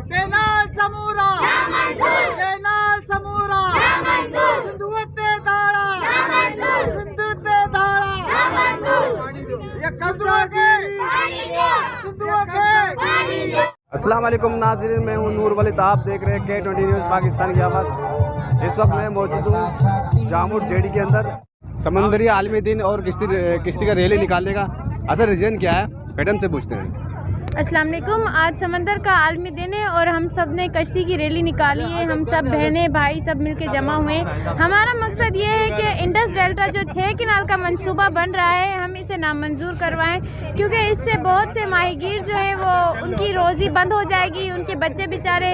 Canal समूरा canal समूरा सिंधुते दाड़ा सिंधुते दाड़ा ये कब्रों के अस्सलाम वालेकुम नाज़रीन, मैं हूं नूर वलीद। आप देख रहे हैं K20 न्यूज़ पाकिस्तान की आवाज़। इस वक्त मैं मौजूद हूं जामुर जेडी के अंदर। समंदरी आलमी दिन और किश्ती का रैली निकालने का असल रीज़न क्या है, मैडम से पूछते हैं। अस्सलाम वालेकुम। आज समंदर का आलमी दिन है और हम सब ने कश्ती की रैली निकाली है। हम सब बहनें भाई सब मिलके जमा हुए। हमारा मकसद ये है कि इंडस डेल्टा जो 6 किनाल का मंसूबा बन रहा है, हम इसे नामंजूर करवाएं, क्योंकि इससे बहुत से माहीगीर जो है वो उनकी रोज़ी बंद हो जाएगी, उनके बच्चे बेचारे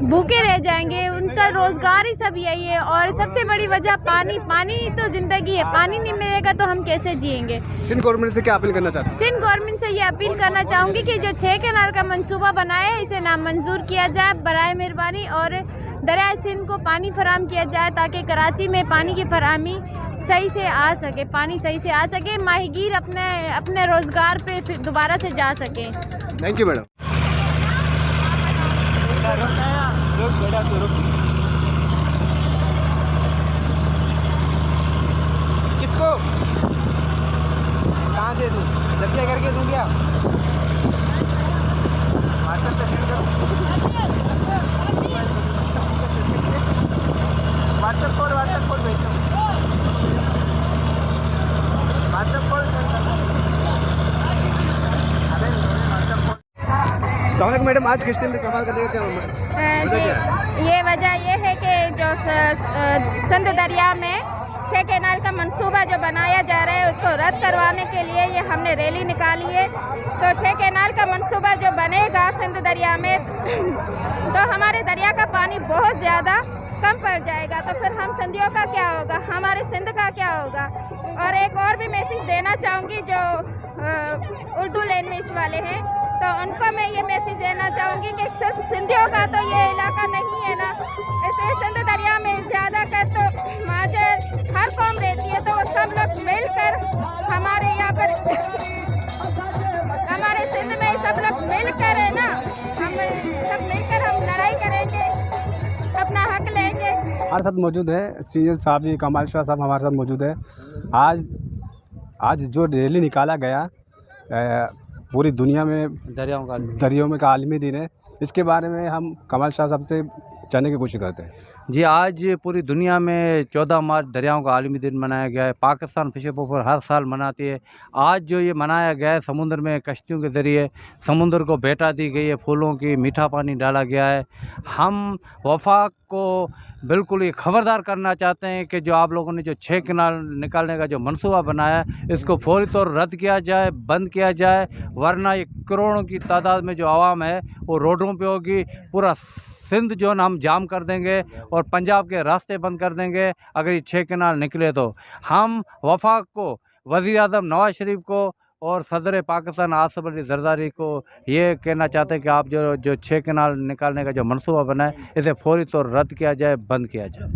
भूखे रह जाएंगे, उनका रोज़गार ही सब यही है। और सबसे बड़ी वजह पानी, पानी तो ज़िंदगी है, पानी नहीं मिलेगा तो हम कैसे जिएंगे। सिंध गवर्नमेंट से क्या अपील करना चाहते हैं? सिंध गवर्नमेंट से ये अपील करना चाहूँगी कि जो 6 कैनाल का मंसूबा बनाया है इसे नामंजूर किया जाए बराए मेहरबानी, और दरिया सिंध को पानी फराहम किया जाए ताकि कराची में पानी की फराहमी सही से आ सके, पानी सही से आ सके, माहीगीर अपने रोज़गार पे फिर दोबारा से जा सके। Thank you madam. किसको कहाँ से दूँ, जल्दी करके दूँ क्या? व्हाट्सएप पे सेंड करो, व्हाट्सएप कोड भेज दो, व्हाट्सएप कोड सेंड कर दो। सलाम मैडम, आज किश्ती में सवाल करने का ये वजह ये है कि जो सिंध दरिया में 6 कैनाल का मंसूबा जो बनाया जा रहा है उसको रद्द करवाने के लिए ये हमने रैली निकाली है। तो 6 कैनाल का मंसूबा जो बनेगा सिंध दरिया में तो हमारे दरिया का पानी बहुत ज़्यादा कम पड़ जाएगा, तो फिर हम सिंधियों का क्या होगा, हमारे सिंध का क्या होगा। और एक और भी मैसेज देना चाहूँगी जो उर्दू लैंग्वेज वाले हैं, तो उनको मैं ये मैसेज देना चाहूँगी कि सिर्फ सिंधियों का तो ये इलाका नहीं है ना, इसे सिंध दरिया में ज़्यादातर तो माजर हर कौम रहती है, तो वो सब लोग मिलकर हमारे यहाँ पर हमारे सिंध में सब लोग मिलकर है ना, हम सब मिलकर हम लड़ाई करेंगे, अपना हक लेंगे। हमारे साथ मौजूद है सीनियर साहब, कमाल शाह साहब हमारे साथ मौजूद है। आज जो रैली निकाला गया पूरी दुनिया में दरियाओं में का आलमी दिन है, इसके बारे में हम कमाल शाह साहब से जानने की कोशिश करते हैं। जी, आज पूरी दुनिया में 14 मार्च दरियाओं का आलमी दिन मनाया गया है। पाकिस्तान फिशर पोपर हर साल मनाती है। आज जो ये मनाया गया है, समुद्र में कश्तियों के ज़रिए समुद्र को भेंटा दी गई है, फूलों की मीठा पानी डाला गया है। हम वफाक को बिल्कुल ये ख़बरदार करना चाहते हैं कि जो आप लोगों ने जो 6 कैनाल निकालने का जो मंसूबा बनाया है, इसको फौरी तौर रद्द किया जाए, बंद किया जाए, वरना ये करोड़ों की तादाद में जो आवाम है वो रोडों पे होगी। पूरा सिंध जो है हम जाम कर देंगे और पंजाब के रास्ते बंद कर देंगे अगर ये 6 कैनाल निकले। तो हम वफाक को, वज़ीर आज़म नवाज शरीफ को और सदर पाकिस्तान आसिफ अली जरदारी को ये कहना चाहते हैं कि आप जो 6 कैनाल निकालने का जो मंसूबा बना है इसे फौरी तौर रद्द किया जाए, बंद किया जाए।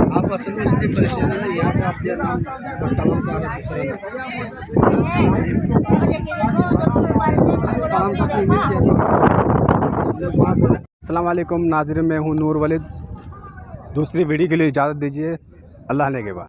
आपका सुनने इसलिए परेशान है यहाँ पे आप नाम और सलाम अस्सलाम वालेकुम नाज़रीन, मैं हूँ नूर वलीद। दूसरी वीडियो के लिए इजाज़त दीजिए, अल्लाह ने के बाद।